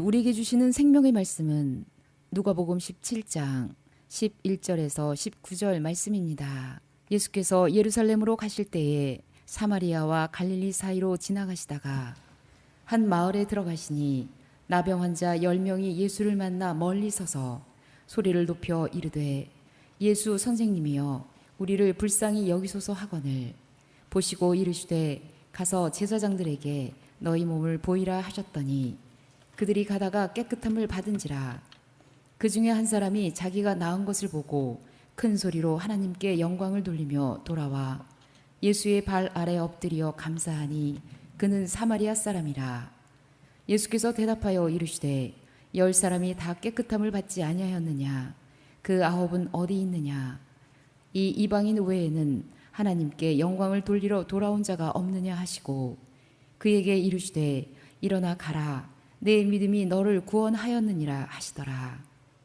우리에게 주시는 생명의 말씀은 누가복음 17장 11절에서 19절 말씀입니다. 예수께서 예루살렘으로 가실 때에 사마리아와 갈릴리 사이로 지나가시다가 한 마을에 들어가시니 나병 환자 10명이 예수를 만나 멀리 서서 소리를 높여 이르되 예수 선생님이여 우리를 불쌍히 여기소서 하거늘 보시고 이르시되 가서 제사장들에게 너희 몸을 보이라 하셨더니 그들이 가다가 깨끗함을 받은지라. 그 중에 한 사람이 자기가 나은 것을 보고 큰 소리로 하나님께 영광을 돌리며 돌아와 예수의 발 아래 엎드려 감사하니 그는 사마리아 사람이라. 예수께서 대답하여 이르시되 10사람이 다 깨끗함을 받지 아니하였느냐? 그 9은 어디 있느냐? 이 이방인 외에는 하나님께 영광을 돌리러 돌아온 자가 없느냐 하시고 그에게 이르시되 일어나 가라 내 믿음이 너를 구원하였느니라 하시더라.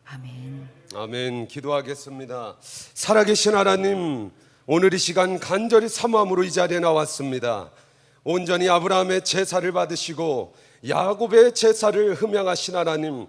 아멘. 아멘. 기도하겠습니다. 살아계신 하나님, 오늘 이 시간 간절히 사모함으로 이 자리에 나왔습니다. 온전히 아브라함의 제사를 받으시고 야곱의 제사를 흠양하신 하나님,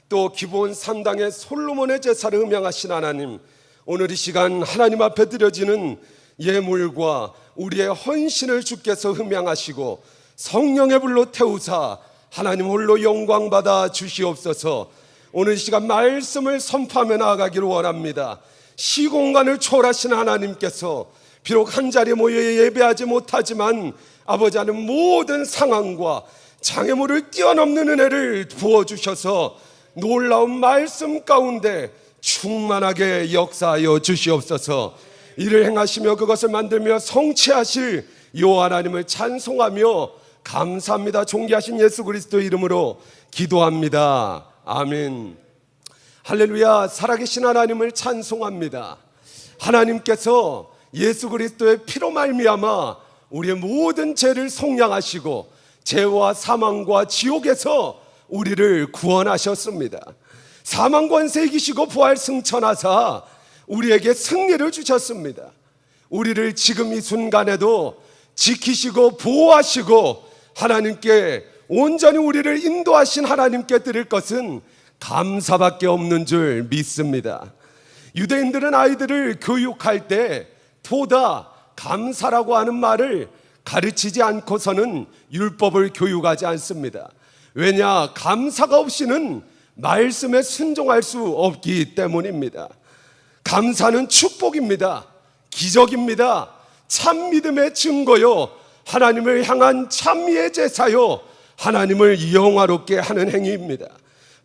또 기브온 산당의 솔로몬의 제사를 흠양하신 하나님, 오늘 이 시간 하나님 앞에 드려지는 예물과 우리의 헌신을 주께서 흠양하시고 성령의 불로 태우사 하나님 홀로 영광 받아 주시옵소서. 오늘 이 시간 말씀을 선포하며 나아가기를 원합니다. 시공간을 초월하신 하나님께서 비록 한 자리에 모여 예배하지 못하지만 아버지 하나님 모든 상황과 장애물을 뛰어넘는 은혜를 부어주셔서 놀라운 말씀 가운데 충만하게 역사하여 주시옵소서. 이를 행하시며 그것을 만들며 성취하실 여호와 하나님을 찬송하며 감사합니다. 존귀하신 예수 그리스도 이름으로 기도합니다. 아멘. 할렐루야. 살아계신 하나님을 찬송합니다. 하나님께서 예수 그리스도의 피로 말미암아 우리의 모든 죄를 속량하시고 죄와 사망과 지옥에서 우리를 구원하셨습니다. 사망 권세 이기시고 부활 승천하사 우리에게 승리를 주셨습니다. 우리를 지금 이 순간에도 지키시고 보호하시고 하나님께 온전히 우리를 인도하신 하나님께 드릴 것은 감사밖에 없는 줄 믿습니다. 유대인들은 아이들을 교육할 때 보다 감사라고 하는 말을 가르치지 않고서는 율법을 교육하지 않습니다. 왜냐? 감사가 없이는 말씀에 순종할 수 없기 때문입니다. 감사는 축복입니다. 기적입니다. 참 믿음의 증거요, 하나님을 향한 찬미의 제사요, 하나님을 영화롭게 하는 행위입니다.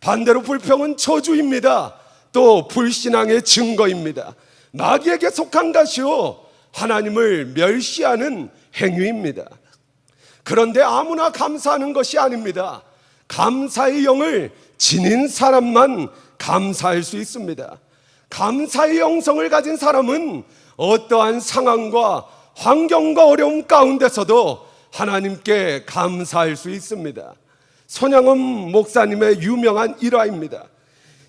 반대로 불평은 저주입니다. 또 불신앙의 증거입니다. 마귀에게 속한 것이요 하나님을 멸시하는 행위입니다. 그런데 아무나 감사하는 것이 아닙니다. 감사의 영을 지닌 사람만 감사할 수 있습니다. 감사의 영성을 가진 사람은 어떠한 상황과 환경과 어려움 가운데서도 하나님께 감사할 수 있습니다. 손양원 목사님의 유명한 일화입니다.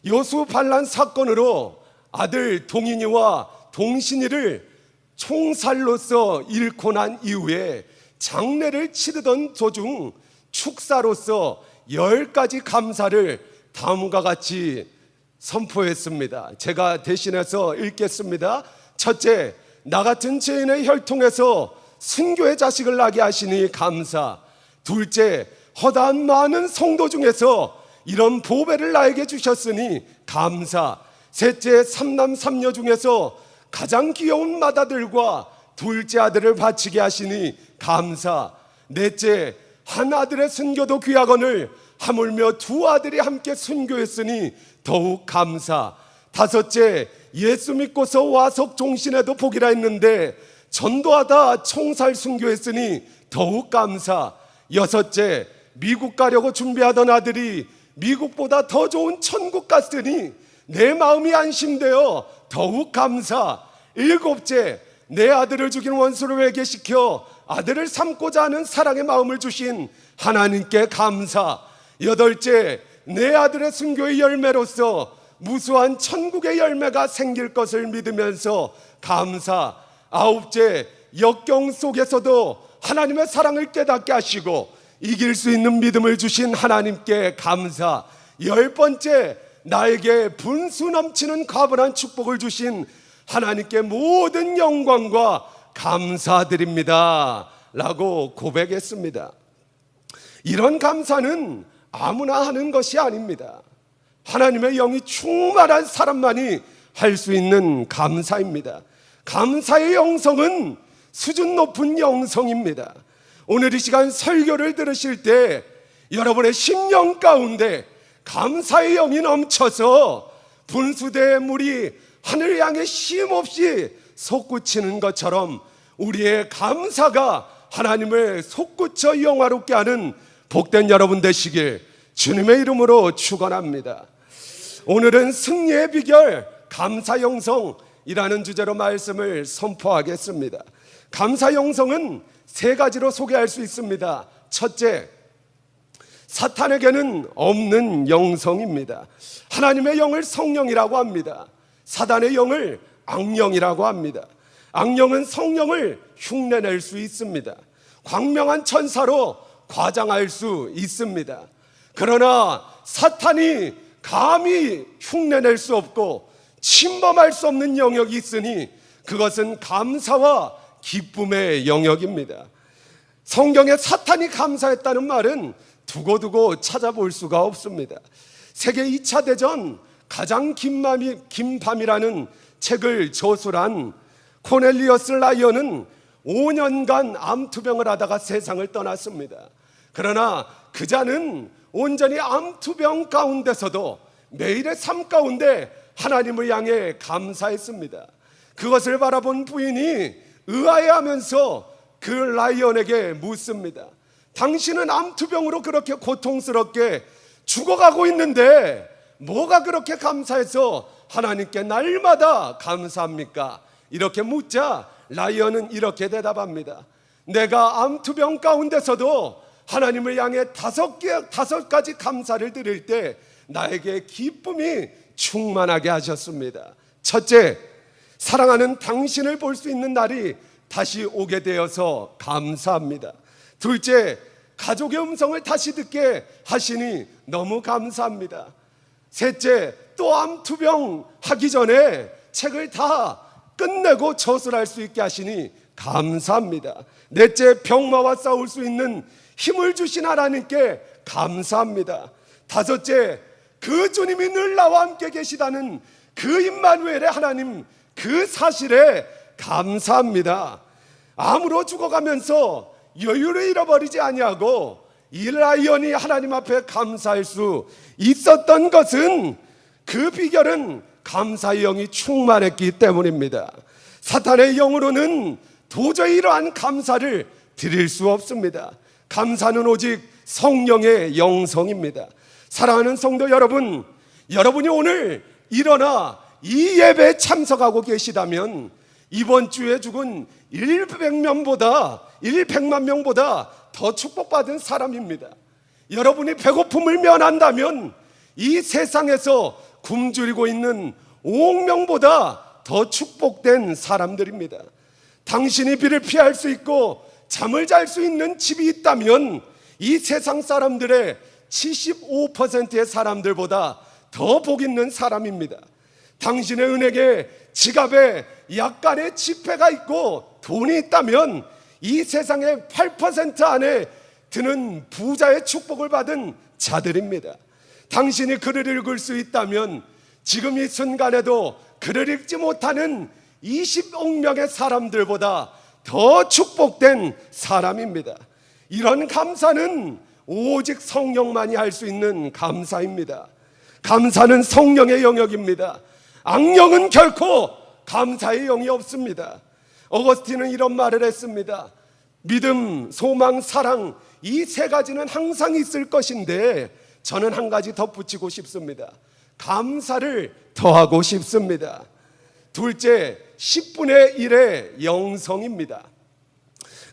여수 반란 사건으로 아들 동인이와 동신이를 총살로서 잃고 난 이후에 장례를 치르던 도중 축사로서 10가지 감사를 다음과 같이 선포했습니다. 제가 대신해서 읽겠습니다. 첫째, 나 같은 죄인의 혈통에서 순교의 자식을 낳게 하시니 감사. 둘째, 허다한 많은 성도 중에서 이런 보배를 나에게 주셨으니 감사. 셋째, 삼남 삼녀 중에서 가장 귀여운 맏아들과 둘째 아들을 바치게 하시니 감사. 넷째, 한 아들의 순교도 귀하거늘 하물며 두 아들이 함께 순교했으니 더욱 감사. 다섯째, 예수 믿고서 와석 종신에도 복이라 했는데 전도하다 총살 순교했으니 더욱 감사. 여섯째, 미국 가려고 준비하던 아들이 미국보다 더 좋은 천국 갔으니 내 마음이 안심되어 더욱 감사. 일곱째, 내 아들을 죽인 원수를 회개시켜 아들을 삼고자 하는 사랑의 마음을 주신 하나님께 감사. 여덟째, 내 아들의 순교의 열매로서 무수한 천국의 열매가 생길 것을 믿으면서 감사. 아홉째, 역경 속에서도 하나님의 사랑을 깨닫게 하시고 이길 수 있는 믿음을 주신 하나님께 감사. 10번째, 나에게 분수 넘치는 과분한 축복을 주신 하나님께 모든 영광과 감사드립니다 라고 고백했습니다. 이런 감사는 아무나 하는 것이 아닙니다. 하나님의 영이 충만한 사람만이 할 수 있는 감사입니다. 감사의 영성은 수준 높은 영성입니다. 오늘 이 시간 설교를 들으실 때 여러분의 심령 가운데 감사의 영이 넘쳐서 분수대의 물이 하늘 향해 쉼없이 솟구치는 것처럼 우리의 감사가 하나님을 솟구쳐 영화롭게 하는 복된 여러분 되시길 주님의 이름으로 축원합니다. 오늘은 승리의 비결 감사 영성이라는 주제로 말씀을 선포하겠습니다. 감사 영성은 세 가지로 소개할 수 있습니다. 첫째, 사탄에게는 없는 영성입니다. 하나님의 영을 성령이라고 합니다. 사단의 영을 악령이라고 합니다. 악령은 성령을 흉내낼 수 있습니다. 광명한 천사로 과장할 수 있습니다. 그러나 사탄이 감히 흉내낼 수 없고 침범할 수 없는 영역이 있으니 그것은 감사와 기쁨의 영역입니다. 성경에 사탄이 감사했다는 말은 두고두고 찾아볼 수가 없습니다. 세계 2차 대전 가장 긴 밤이라는 책을 저술한 코넬리어스 라이언은 5년간 암투병을 하다가 세상을 떠났습니다. 그러나 그자는 온전히 암투병 가운데서도 매일의 삶 가운데 하나님을 향해 감사했습니다. 그것을 바라본 부인이 의아해하면서 그 라이언에게 묻습니다. 당신은 암투병으로 그렇게 고통스럽게 죽어가고 있는데 뭐가 그렇게 감사해서 하나님께 날마다 감사합니까? 이렇게 묻자 라이언은 이렇게 대답합니다. 내가 암투병 가운데서도 하나님을 향해 다섯 가지 감사를 드릴 때 나에게 기쁨이 충만하게 하셨습니다. 첫째, 사랑하는 당신을 볼 수 있는 날이 다시 오게 되어서 감사합니다. 둘째, 가족의 음성을 다시 듣게 하시니 너무 감사합니다. 셋째, 또 암투병 하기 전에 책을 다 끝내고 저술할 수 있게 하시니 감사합니다. 넷째, 병마와 싸울 수 있는 힘을 주신 하나님께 감사합니다. 다섯째, 그 주님이 늘 나와 함께 계시다는 그 임마누엘의 하나님 그 사실에 감사합니다. 암으로 죽어가면서 여유를 잃어버리지 아니하고 이 라이언이 하나님 앞에 감사할 수 있었던 것은 그 비결은 감사의 영이 충만했기 때문입니다. 사탄의 영으로는 도저히 이러한 감사를 드릴 수 없습니다. 감사는 오직 성령의 영성입니다. 사랑하는 성도 여러분, 여러분이 오늘 일어나 이 예배에 참석하고 계시다면 이번 주에 죽은 100만 명보다 더 축복받은 사람입니다. 여러분이 배고픔을 면한다면 이 세상에서 굶주리고 있는 5억 명보다 더 축복된 사람들입니다. 당신이 비를 피할 수 있고 잠을 잘 수 있는 집이 있다면 이 세상 사람들의 75%의 사람들보다 더 복 있는 사람입니다. 당신의 은행에 지갑에 약간의 지폐가 있고 돈이 있다면 이 세상의 8% 안에 드는 부자의 축복을 받은 자들입니다. 당신이 글을 읽을 수 있다면 지금 이 순간에도 글을 읽지 못하는 20억 명의 사람들보다 더 축복된 사람입니다. 이런 감사는 오직 성령만이 할 수 있는 감사입니다. 감사는 성령의 영역입니다. 악령은 결코 감사의 영이 없습니다. 어거스틴은 이런 말을 했습니다. 믿음, 소망, 사랑 이 세 가지는 항상 있을 것인데 저는 한 가지 덧붙이고 싶습니다. 감사를 더하고 싶습니다. 둘째, 10분의 1의 영성입니다.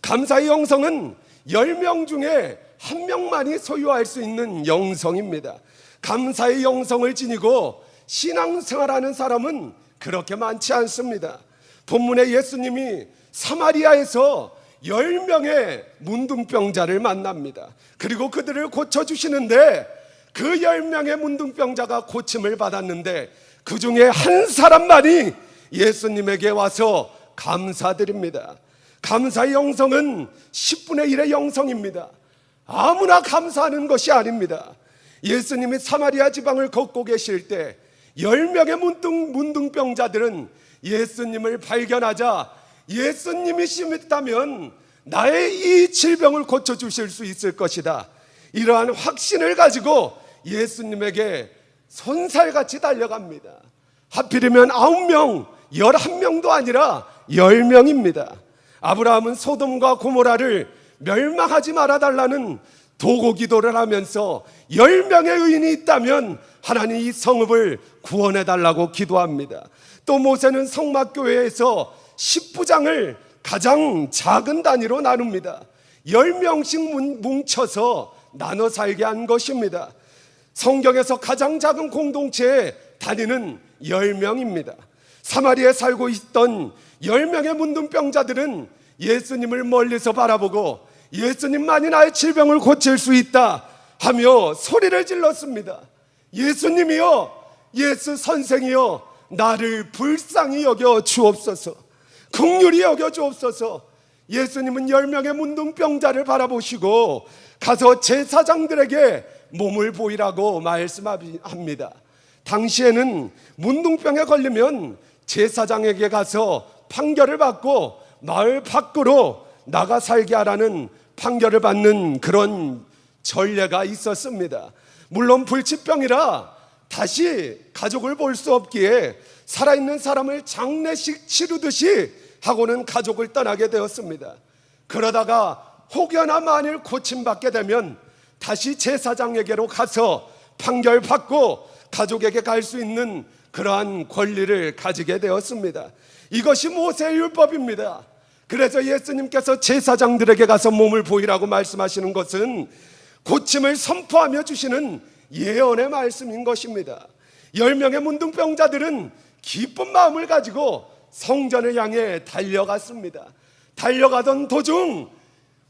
감사의 영성은 10명 중에 1명만이 소유할 수 있는 영성입니다. 감사의 영성을 지니고 신앙생활하는 사람은 그렇게 많지 않습니다. 본문에 예수님이 사마리아에서 10명의 문둥병자를 만납니다. 그리고 그들을 고쳐주시는데 그 10명의 문둥병자가 고침을 받았는데 그 중에 한 사람만이 예수님에게 와서 감사드립니다. 감사의 영성은 10분의 1의 영성입니다. 아무나 감사하는 것이 아닙니다. 예수님이 사마리아 지방을 걷고 계실 때 10명의 문둥병자들은 예수님을 발견하자 예수님이시다면 나의 이 질병을 고쳐주실 수 있을 것이다, 이러한 확신을 가지고 예수님에게 손살같이 달려갑니다. 하필이면 9명, 11명도 아니라 10명입니다. 아브라함은 소돔과 고모라를 멸망하지 말아달라는 도고 기도를 하면서 10명의 의인이 있다면 하나님 이 성읍을 구원해달라고 기도합니다. 또 모세는 성막교회에서 10부장을 가장 작은 단위로 나눕니다. 10명씩 뭉쳐서 나눠 살게 한 것입니다. 성경에서 가장 작은 공동체의 단위는 10명입니다. 사마리아에 살고 있던 10명의 문둥병자들은 예수님을 멀리서 바라보고 예수님만이 나의 질병을 고칠 수 있다 하며 소리를 질렀습니다. 예수님이여, 예수 선생이여, 나를 불쌍히 여겨 주옵소서, 긍휼히 여겨 주옵소서. 예수님은 10명의 문둥병자를 바라보시고 가서 제사장들에게 몸을 보이라고 말씀합니다. 당시에는 문둥병에 걸리면 제사장에게 가서 판결을 받고 마을 밖으로 나가 살게 하라는 판결을 받는 그런 전례가 있었습니다. 물론 불치병이라 다시 가족을 볼 수 없기에 살아있는 사람을 장례식 치르듯이 하고는 가족을 떠나게 되었습니다. 그러다가 혹여나 만일 고침받게 되면 다시 제사장에게로 가서 판결받고 가족에게 갈 수 있는 그러한 권리를 가지게 되었습니다. 이것이 모세의 율법입니다. 그래서 예수님께서 제사장들에게 가서 몸을 보이라고 말씀하시는 것은 고침을 선포하며 주시는 예언의 말씀인 것입니다. 10명의 문둥병자들은 기쁜 마음을 가지고 성전을 향해 달려갔습니다. 달려가던 도중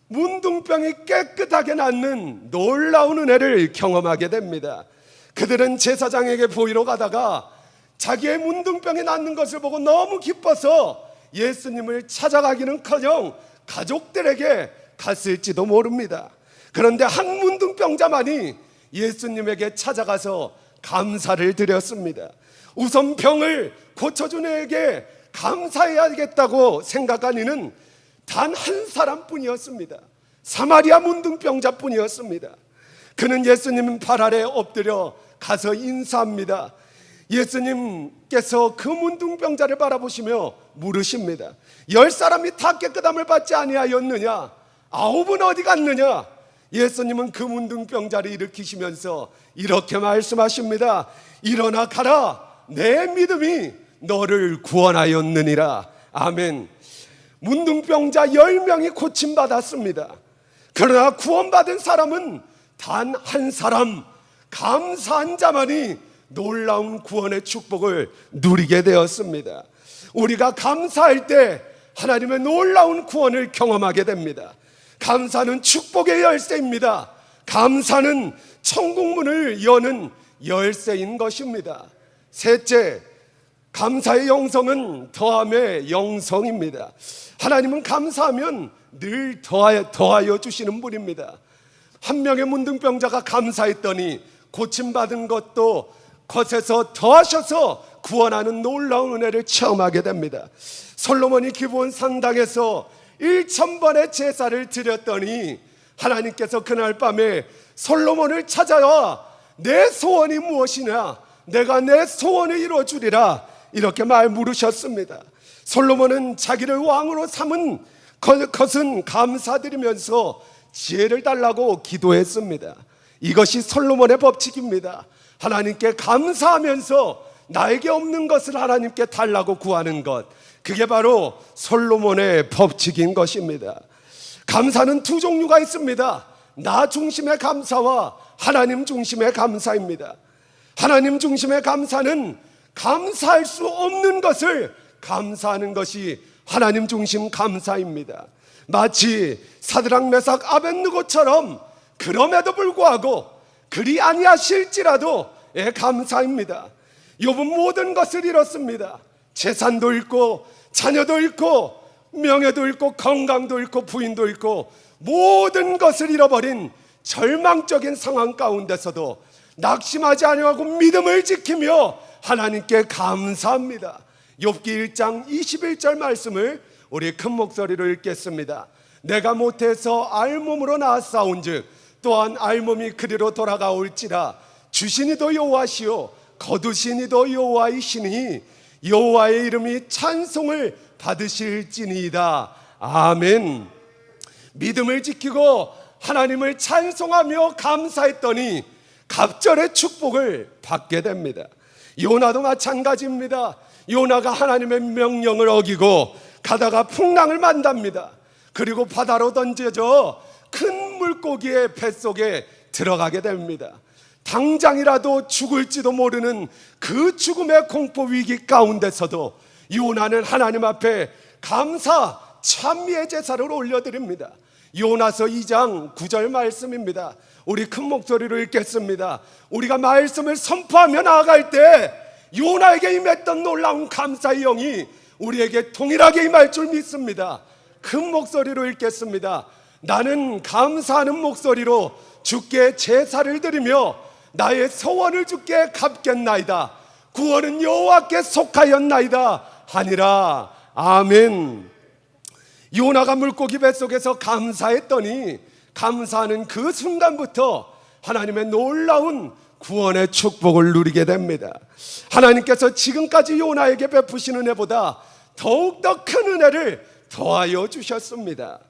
문둥병이 깨끗하게 낫는 놀라운 은혜를 경험하게 됩니다. 그들은 제사장에게 보이러 가다가 자기의 문둥병이 낫는 것을 보고 너무 기뻐서 예수님을 찾아가기는커녕 가족들에게 갔을지도 모릅니다. 그런데 한 문둥병자만이 예수님에게 찾아가서 감사를 드렸습니다. 우선 병을 고쳐준 이에게 감사해야겠다고 생각한 이는 단 한 사람뿐이었습니다. 사마리아 문둥병자뿐이었습니다. 그는 예수님 발 아래 엎드려 가서 인사합니다. 예수님께서 그 문둥병자를 바라보시며 물으십니다. 10사람이 다 깨끗함을 받지 아니하였느냐? 9은 어디 갔느냐? 예수님은 그 문둥병자를 일으키시면서 이렇게 말씀하십니다. 일어나 가라, 내 믿음이 너를 구원하였느니라. 아멘. 문둥병자 10명이 고침받았습니다. 그러나 구원받은 사람은 단 한 사람, 감사한 자만이 놀라운 구원의 축복을 누리게 되었습니다. 우리가 감사할 때 하나님의 놀라운 구원을 경험하게 됩니다. 감사는 축복의 열쇠입니다. 감사는 천국문을 여는 열쇠인 것입니다. 셋째, 감사의 영성은 더함의 영성입니다. 하나님은 감사하면 늘 더하여 주시는 분입니다. 한 명의 문둥병자가 감사했더니 고침받은 것도 겉에서 더하셔서 구원하는 놀라운 은혜를 체험하게 됩니다. 솔로몬이 기브온 산당에서 1000번의 제사를 드렸더니 하나님께서 그날 밤에 솔로몬을 찾아와 내 소원이 무엇이냐? 내가 내 소원을 이루어주리라, 이렇게 물으셨습니다. 솔로몬은 자기를 왕으로 삼은 것은 감사드리면서 지혜를 달라고 기도했습니다. 이것이 솔로몬의 법칙입니다. 하나님께 감사하면서 나에게 없는 것을 하나님께 달라고 구하는 것, 그게 바로 솔로몬의 법칙인 것입니다. 감사는 두 종류가 있습니다. 나 중심의 감사와 하나님 중심의 감사입니다. 하나님 중심의 감사는 감사할 수 없는 것을 감사하는 것이 하나님 중심 감사입니다. 마치 사드락 메삭 아벳느고처럼 그럼에도 불구하고 그리 아니하실지라도 감사입니다. 욥은 모든 것을 잃었습니다. 재산도 잃고 자녀도 잃고 명예도 잃고 건강도 잃고 부인도 잃고 모든 것을 잃어버린 절망적인 상황 가운데서도 낙심하지 아니하고 믿음을 지키며 하나님께 감사합니다. 욥기 1장 21절 말씀을 우리 큰 목소리로 읽겠습니다. 내가 못해서 알몸으로 나았사온즉 또한 알몸이 그리로 돌아가올지라 주시니도 여호와시요 거두시니도 여호와이시니 여호와의 이름이 찬송을 받으실지니이다. 아멘. 믿음을 지키고 하나님을 찬송하며 감사했더니 갑절의 축복을 받게 됩니다. 요나도 마찬가지입니다. 요나가 하나님의 명령을 어기고 가다가 풍랑을 만납니다. 그리고 바다로 던져져 큰 물고기의 뱃속에 들어가게 됩니다. 당장이라도 죽을지도 모르는 그 죽음의 공포 위기 가운데서도 요나는 하나님 앞에 감사 찬미의 제사를 올려드립니다. 요나서 2장 9절 말씀입니다. 우리 큰 목소리로 읽겠습니다. 우리가 말씀을 선포하며 나아갈 때 요나에게 임했던 놀라운 감사의 영이 우리에게 동일하게 임할 줄 믿습니다. 큰 목소리로 읽겠습니다. 나는 감사하는 목소리로 주께 제사를 드리며 나의 소원을 주께 갚겠나이다. 구원은 여호와께 속하였나이다 하니라. 아멘. 요나가 물고기 뱃속에서 감사했더니 감사하는 그 순간부터 하나님의 놀라운 구원의 축복을 누리게 됩니다. 하나님께서 지금까지 요나에게 베푸신 은혜보다 더욱더 큰 은혜를 더하여 주셨습니다.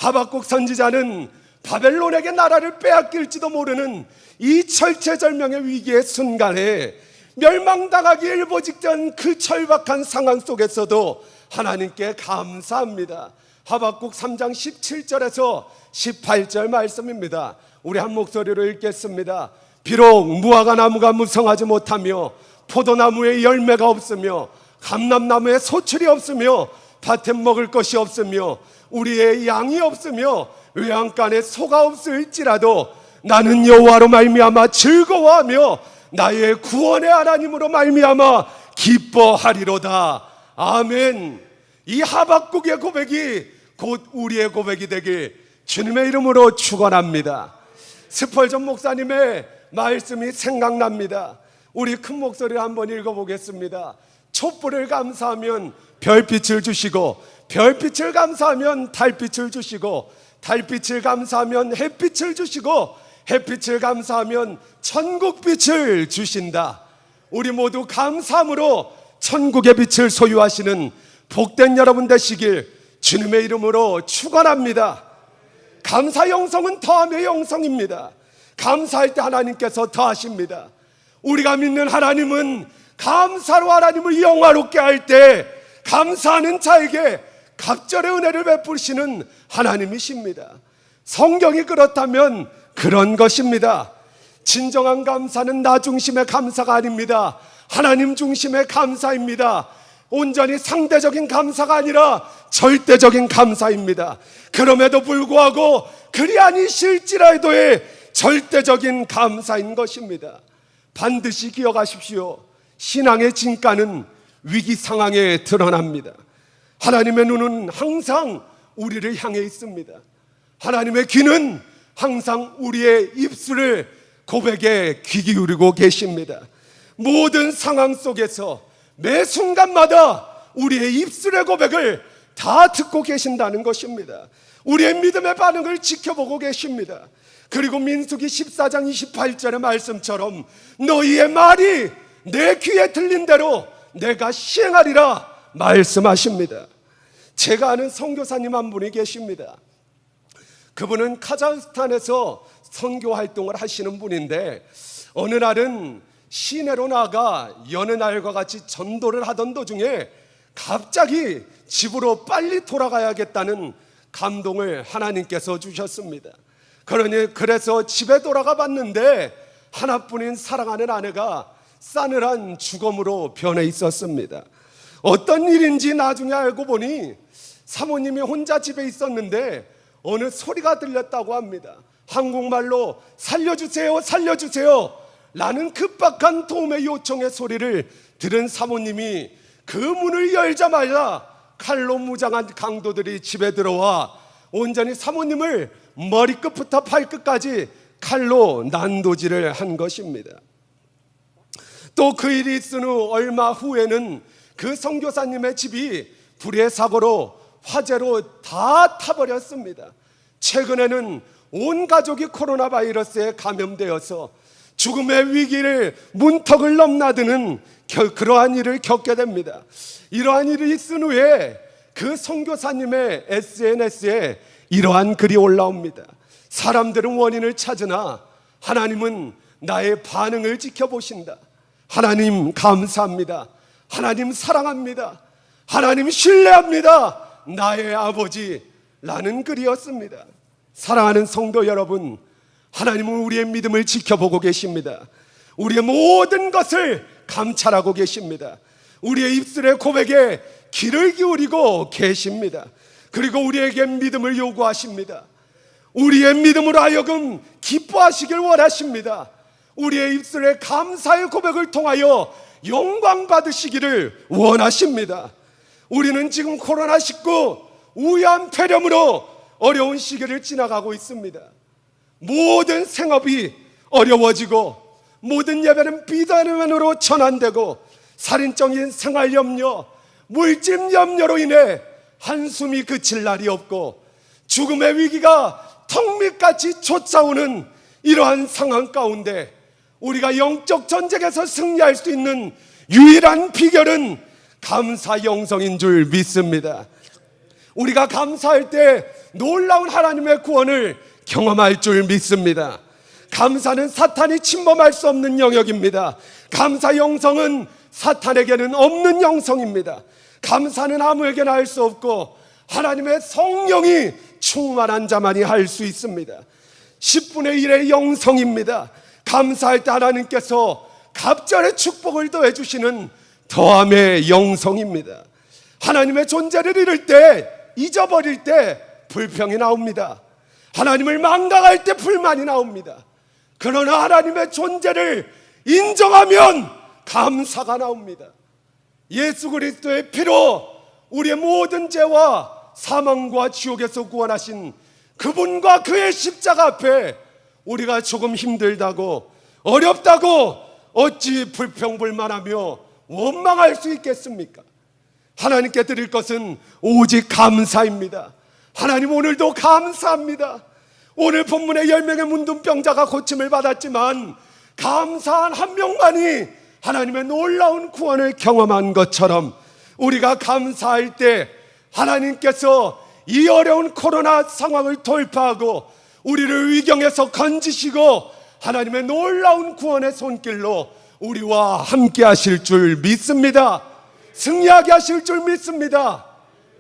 하박국 선지자는 바벨론에게 나라를 빼앗길지도 모르는 이 철체절명의 위기의 순간에 멸망당하기 일보 직전 그 절박한 상황 속에서도 하나님께 감사합니다. 하박국 3장 17절에서 18절 말씀입니다. 우리 한 목소리로 읽겠습니다. 비록 무화과 나무가 무성하지 못하며 포도나무에 열매가 없으며 감람나무에 소출이 없으며 밭에 먹을 것이 없으며 우리의 양이 없으며 외양간에 소가 없을지라도 나는 여호와로 말미암아 즐거워하며 나의 구원의 하나님으로 말미암아 기뻐하리로다. 아멘. 이 하박국의 고백이 곧 우리의 고백이 되길 주님의 이름으로 축원합니다. 스펄전 목사님의 말씀이 생각납니다. 우리 큰 목소리로 한번 읽어보겠습니다. 촛불을 감사하면 별빛을 주시고 별빛을 감사하면 달빛을 주시고 달빛을 감사하면 햇빛을 주시고 햇빛을 감사하면 천국빛을 주신다. 우리 모두 감사함으로 천국의 빛을 소유하시는 복된 여러분 되시길 주님의 이름으로 축원합니다. 감사 영성은 더함의 영성입니다. 감사할 때 하나님께서 더하십니다. 우리가 믿는 하나님은 감사로 하나님을 영화롭게 할 때 감사하는 자에게 갑절의 은혜를 베푸시는 하나님이십니다. 성경이 그렇다면 그런 것입니다. 진정한 감사는 나 중심의 감사가 아닙니다. 하나님 중심의 감사입니다. 온전히 상대적인 감사가 아니라 절대적인 감사입니다. 그럼에도 불구하고 그리 아니실지라도의 절대적인 감사인 것입니다. 반드시 기억하십시오. 신앙의 진가는 위기 상황에 드러납니다. 하나님의 눈은 항상 우리를 향해 있습니다. 하나님의 귀는 항상 우리의 입술을 고백에 귀 기울이고 계십니다. 모든 상황 속에서 매 순간마다 우리의 입술의 고백을 다 듣고 계신다는 것입니다. 우리의 믿음의 반응을 지켜보고 계십니다. 그리고 민수기 14장 28절의 말씀처럼 너희의 말이 내 귀에 들린 대로 내가 시행하리라 말씀하십니다. 제가 아는 선교사님 한 분이 계십니다. 그분은 카자흐스탄에서 선교 활동을 하시는 분인데 어느 날은 시내로 나가 여느 날과 같이 전도를 하던 도중에 갑자기 집으로 빨리 돌아가야겠다는 감동을 하나님께서 주셨습니다. 그래서 집에 돌아가 봤는데 하나뿐인 사랑하는 아내가 싸늘한 죽음으로 변해 있었습니다. 어떤 일인지 나중에 알고 보니 사모님이 혼자 집에 있었는데 어느 소리가 들렸다고 합니다. 한국말로 살려주세요, 살려주세요 라는 급박한 도움의 요청의 소리를 들은 사모님이 그 문을 열자마자 칼로 무장한 강도들이 집에 들어와 온전히 사모님을 머리끝부터 발끝까지 칼로 난도질을 한 것입니다. 또 그 일이 있은 후 얼마 후에는 그 선교사님의 집이 불의 사고로 화재로 다 타버렸습니다. 최근에는 온 가족이 코로나 바이러스에 감염되어서 죽음의 위기를 문턱을 넘나드는 그러한 일을 겪게 됩니다. 이러한 일이 있은 후에 그 선교사님의 SNS에 이러한 글이 올라옵니다. 사람들은 원인을 찾으나 하나님은 나의 반응을 지켜보신다. 하나님 감사합니다. 하나님 사랑합니다. 하나님 신뢰합니다. 나의 아버지라는 글이었습니다. 사랑하는 성도 여러분, 하나님은 우리의 믿음을 지켜보고 계십니다. 우리의 모든 것을 감찰하고 계십니다. 우리의 입술의 고백에 귀를 기울이고 계십니다. 그리고 우리에게 믿음을 요구하십니다. 우리의 믿음으로 하여금 기뻐하시길 원하십니다. 우리의 입술에 감사의 고백을 통하여 영광 받으시기를 원하십니다. 우리는 지금 코로나19 우연 폐렴으로 어려운 시기를 지나가고 있습니다. 모든 생업이 어려워지고 모든 예배는 비대면으로 전환되고 살인적인 생활 염려, 물질 염려로 인해 한숨이 그칠 날이 없고 죽음의 위기가 턱밑같이 쫓아오는 이러한 상황 가운데 우리가 영적 전쟁에서 승리할 수 있는 유일한 비결은 감사 영성인 줄 믿습니다. 우리가 감사할 때 놀라운 하나님의 구원을 경험할 줄 믿습니다. 감사는 사탄이 침범할 수 없는 영역입니다. 감사 영성은 사탄에게는 없는 영성입니다. 감사는 아무에게나 할 수 없고 하나님의 성령이 충만한 자만이 할 수 있습니다. 10분의 1의 영성입니다. 감사할 때 하나님께서 갑절의 축복을 더해 주시는 더함의 영성입니다. 하나님의 존재를 잃을 때, 잊어버릴 때 불평이 나옵니다. 하나님을 망각할 때 불만이 나옵니다. 그러나 하나님의 존재를 인정하면 감사가 나옵니다. 예수 그리스도의 피로 우리의 모든 죄와 사망과 지옥에서 구원하신 그분과 그의 십자가 앞에 우리가 조금 힘들다고 어렵다고 어찌 불평불만하며 원망할 수 있겠습니까? 하나님께 드릴 것은 오직 감사입니다. 하나님 오늘도 감사합니다. 오늘 본문의 10명의 문둥병자가 고침을 받았지만 감사한 한 명만이 하나님의 놀라운 구원을 경험한 것처럼 우리가 감사할 때 하나님께서 이 어려운 코로나 상황을 돌파하고 우리를 위경에서 건지시고 하나님의 놀라운 구원의 손길로 우리와 함께 하실 줄 믿습니다. 승리하게 하실 줄 믿습니다.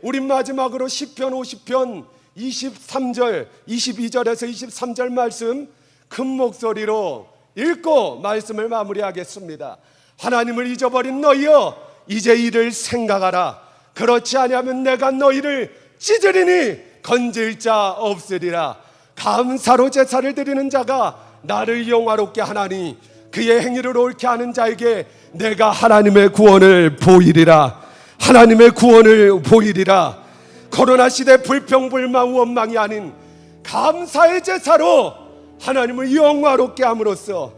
우리 마지막으로 시편 50편 23절 22절에서 23절 말씀 큰 목소리로 읽고 말씀을 마무리하겠습니다. 하나님을 잊어버린 너희여 이제 이를 생각하라. 그렇지 아니하면 내가 너희를 찢으리니 건질 자 없으리라. 감사로 제사를 드리는 자가 나를 영화롭게 하나니 그의 행위를 옳게 하는 자에게 내가 하나님의 구원을 보이리라. 하나님의 구원을 보이리라. 코로나 시대 불평불만 원망이 아닌 감사의 제사로 하나님을 영화롭게 함으로써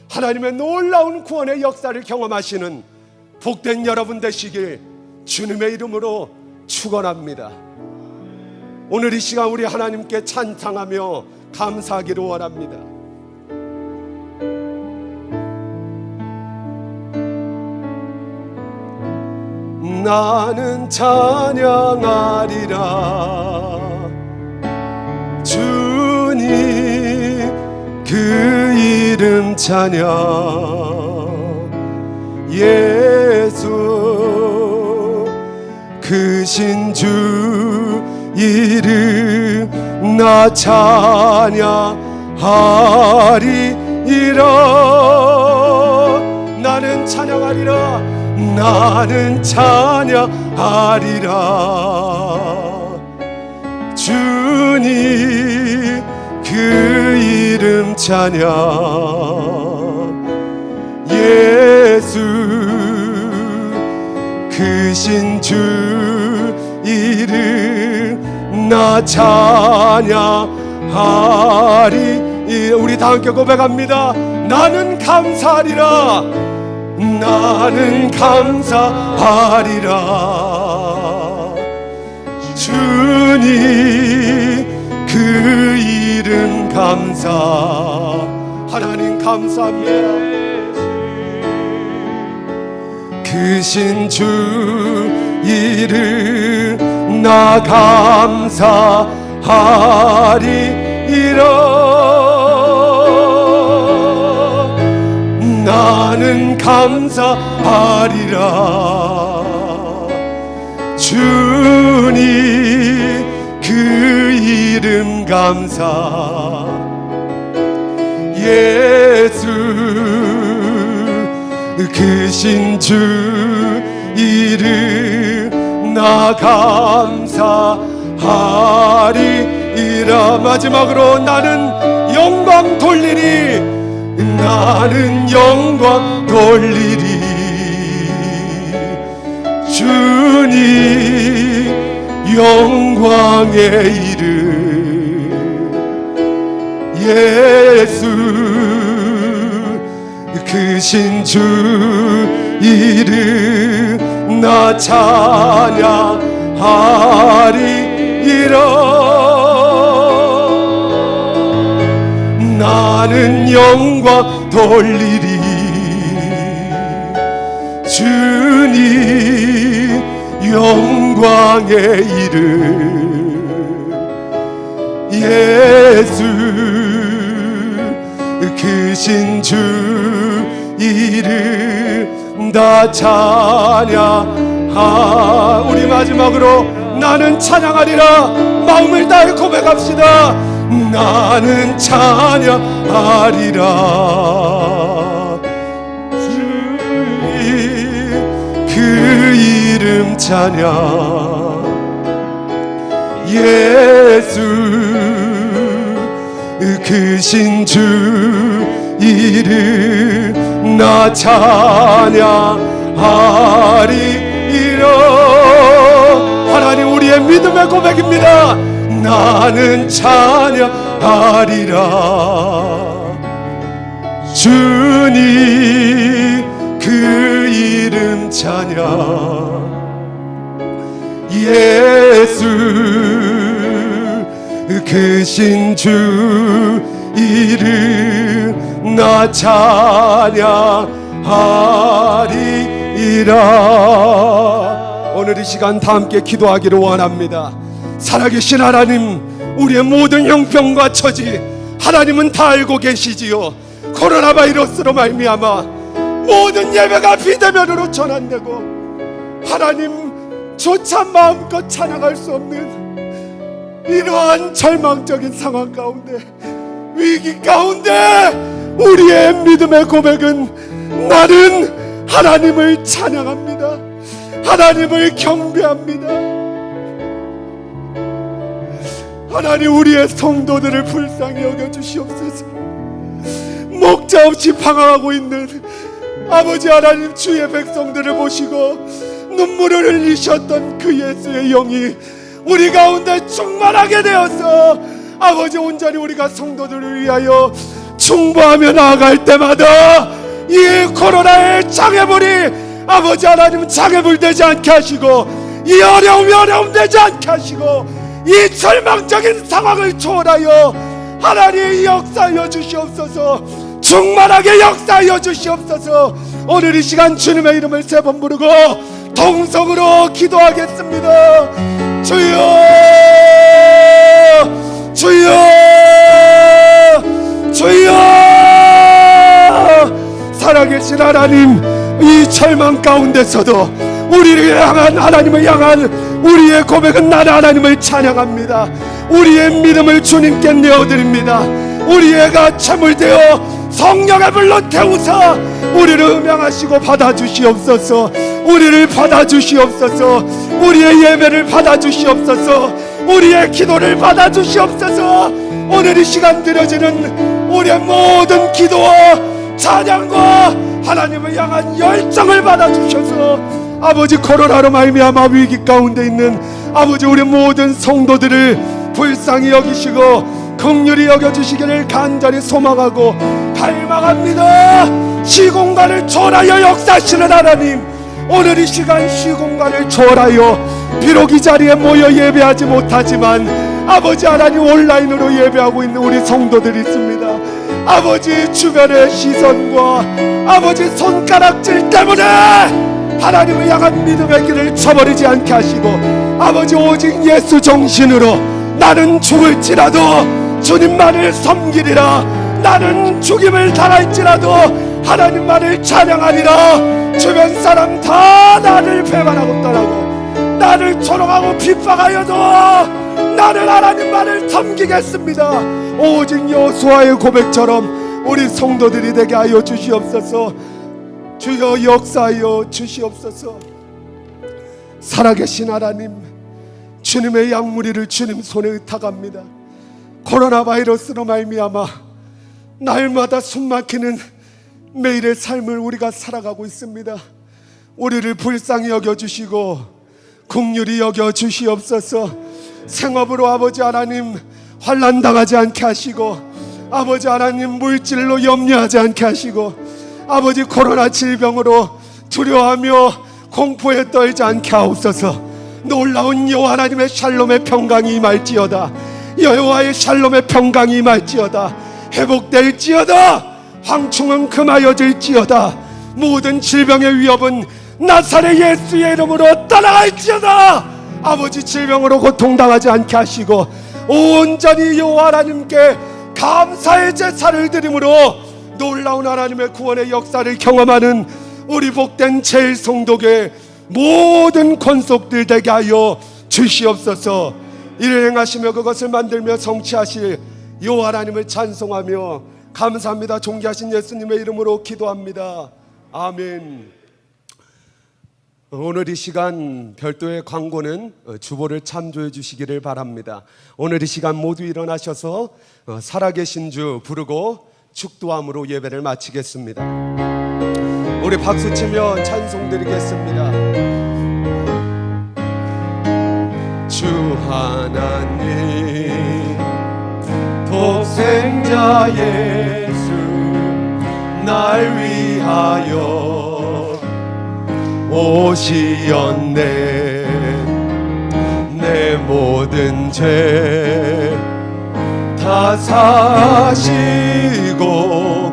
하나님의 놀라운 구원의 역사를 경험하시는 복된 여러분 되시길 주님의 이름으로 축원합니다. 오늘 이 시간 우리 하나님께 찬양하며 감사하기를 원합니다. 나는 찬양하리라 주님 그 이름 찬양 예수 크신 주 이름 나 찬양하리이라. 나는 찬양하리라. 나는 찬양하리라. 주니 그 이름 찬양 예수 크신 주 이름 나 찬양하리. 우리 다 함께 고백합니다. 나는 감사하리라 나는 감사하리라 주님 그 이름 감사. 하나님 감사합니다. 크신 주 이름 나 감사하리라. 나는 감사하리라 주님 그 이름 감사 예수 크신 주 이름 나 감사하리라. 마지막으로 나는 영광 돌리리 나는 영광 돌리리 주님 영광의 이름 예수 크신 주 이름 나 찬양하리라. 나는 영광 돌리리 주님 영광의 이름 예수 크신 주 이름 다 찬양하. 우리 마지막으로 나는 찬양하리라 마음을 다해 고백합시다. 나는 찬양하리라 주님 그 이름 찬양 예수 크신 주 이름 나 찬양하리라. 하나님 우리의 믿음의 고백입니다. 나는 찬양하리라 주님 그 이름 찬양 예수 크신 주 이름 나 찬양하리라. 오늘 이 시간 다 함께 기도하기를 원합니다. 살아계신 하나님 우리의 모든 형편과 처지 하나님은 다 알고 계시지요. 코로나 바이러스로 말미암아 모든 예배가 비대면으로 전환되고 하나님조차 마음껏 찬양할 수 없는 이러한 절망적인 상황 가운데 위기 가운데 우리의 믿음의 고백은 나는 하나님을 찬양합니다. 하나님을 경배합니다. 하나님 우리의 성도들을 불쌍히 여겨주시옵소서. 목자 없이 방황하고 있는 아버지 하나님 주의 백성들을 보시고 눈물을 흘리셨던 그 예수의 영이 우리 가운데 충만하게 되어서 아버지 온전히 우리가 성도들을 위하여 충보하며 나아갈 때마다 이 코로나의 장애물이 아버지 하나님 장애물 되지 않게 하시고 이 어려움 되지 않게 하시고 이 절망적인 상황을 초월하여 하나님 역사하여 주시옵소서. 충만하게 역사하여 주시옵소서. 오늘 이 시간 주님의 이름을 세 번 부르고 동성으로 기도하겠습니다. 주여 주여 주여. 살아계신 하나님 이 절망 가운데서도 우리를 향한 하나님을 향한 우리의 고백은 나는 하나님을 찬양합니다. 우리의 믿음을 주님께 내어드립니다. 우리의가 채물되어 성령의 불로 태우사 우리를 음양하시고 받아주시옵소서. 우리를 받아주시옵소서. 우리의 예배를 받아주시옵소서. 우리의 기도를 받아주시옵소서. 오늘 이 시간 드려지는 우리의 모든 기도와 찬양과 하나님을 향한 열정을 받아주셔서 아버지, 코로나로 말미암아 위기 가운데 있는 아버지, 우리 모든 성도들을 불쌍히 여기시고 긍휼히 여겨주시기를 간절히 소망하고 갈망합니다. 시공간을 초월하여 역사하시는 하나님, 오늘 이 시간 시공간을 초월하여 비록 이 자리에 모여 예배하지 못하지만 아버지 하나님, 온라인으로 예배하고 있는 우리 성도들이 있습니다. 아버지, 주변의 시선과 아버지 손가락질 때문에 하나님을 향한 믿음의 길을 쳐버리지 않게 하시고 아버지, 오직 예수 정신으로 나는 죽을지라도 주님만을 섬기리라, 나는 죽임을 당할지라도 하나님만을 찬양하리라. 주변 사람 다 나를 배반하고 떠나고 나를 조롱하고 핍박하여도 나는 하나님만을 섬기겠습니다. 오직 여호수아의 고백처럼 우리 성도들이 되게 하여 주시옵소서. 주여 역사하여 주시옵소서. 살아계신 하나님, 주님의 양무리를 주님 손에 의탁합니다. 코로나 바이러스로 말미암아 날마다 숨막히는 매일의 삶을 우리가 살아가고 있습니다. 우리를 불쌍히 여겨주시고 긍휼히 여겨주시옵소서. 생업으로 아버지 하나님 환난당하지 않게 하시고 아버지 하나님 물질로 염려하지 않게 하시고 아버지 코로나 질병으로 두려워하며 공포에 떨지 않게 하옵소서. 놀라운 여호와 하나님의 샬롬의 평강이 임할지어다. 여호와의 샬롬의 평강이 임할지어다. 회복될지어다. 황충은 금하여질지어다. 모든 질병의 위협은 나사렛 예수의 이름으로 떠나갈지어다. 아버지, 질병으로 고통당하지 않게 하시고 온전히 여호와 하나님께 감사의 제사를 드림으로 놀라운 하나님의 구원의 역사를 경험하는 우리 복된 제일성도교회 모든 권속들 되게 하여 주시옵소서. 이를 행하시며 그것을 만들며 성취하실 여호와 하나님을 찬송하며 감사합니다. 존귀하신 예수님의 이름으로 기도합니다. 아멘. 오늘 이 시간 별도의 광고는 주보를 참조해 주시기를 바랍니다. 오늘 이 시간 모두 일어나셔서 살아계신 주 부르고 축도함으로 예배를 마치겠습니다. 우리 박수치며 찬송드리겠습니다. 주 하나님 독생자 예수 날 위하여 오시었네. 내 모든 죄 다 사시고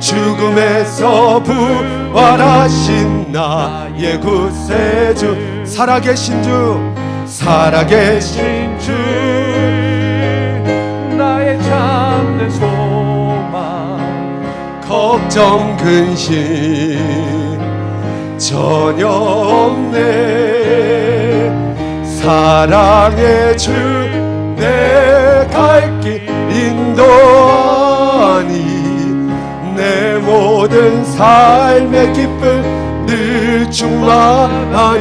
죽음에서 부활하신 나의 구세주, 살아계신 주, 살아계신 주, 나의 참된 소망, 걱정 근심 전혀 없네. 사랑의 주 내 갈 길 인도하니 내 모든 삶의 기쁨 늘 충만하네.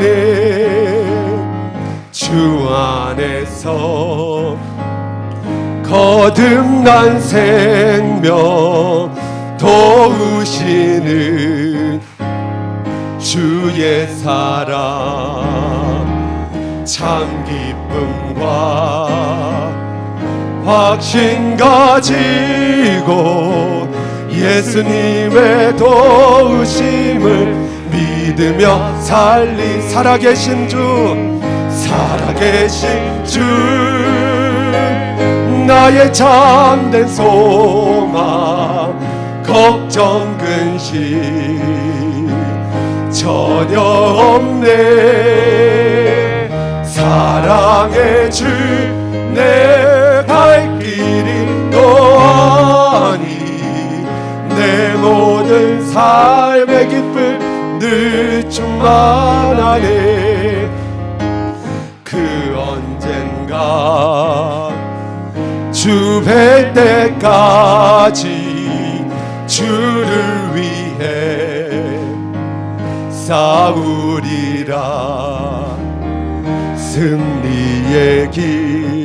주 안에서 거듭난 생명 도우시는 주의 사랑 참 기쁨과 확신 가지고 예수님의 도우심을 믿으며 살리. 살아계신 주, 살아계신 주, 나의 참된 소망, 걱정 근심 전혀 없네. 사랑의 주 내 갈 길이 너하니 내 모든 삶의 기쁨 늘 충만하네. 그 언젠가 주 뵐 때까지 주를 위해 싸우리라. 승리의 길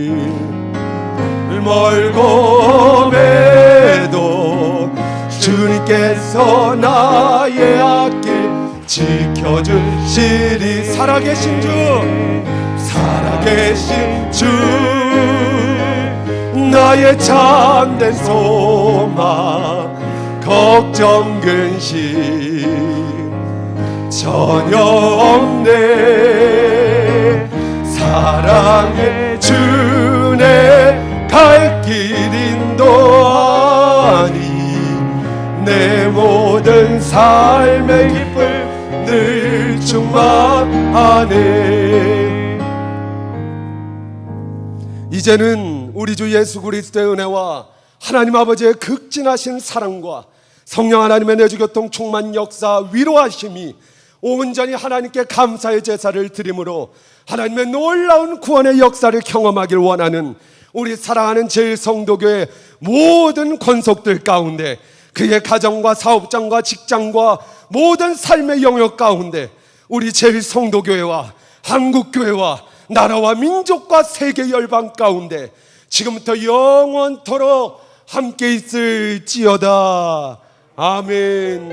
멀고 매도 주님께서 나의 앞길 지켜주시리. 살아계신 주 나의 참된 소망 걱정 근심 전혀 없네. 사랑의 주내 갈 길 인도하니 내 모든 삶의 기쁨 늘 충만하네. 이제는 우리 주 예수 그리스도의 은혜와 하나님 아버지의 극진하신 사랑과 성령 하나님의 내주교통 충만 역사 위로하심이 온전히 하나님께 감사의 제사를 드림으로 하나님의 놀라운 구원의 역사를 경험하길 원하는 우리 사랑하는 제일성도교회 모든 권속들 가운데, 그의 가정과 사업장과 직장과 모든 삶의 영역 가운데 우리 제일성도교회와 한국교회와 나라와 민족과 세계 열방 가운데 지금부터 영원토록 함께 있을지어다. 아멘.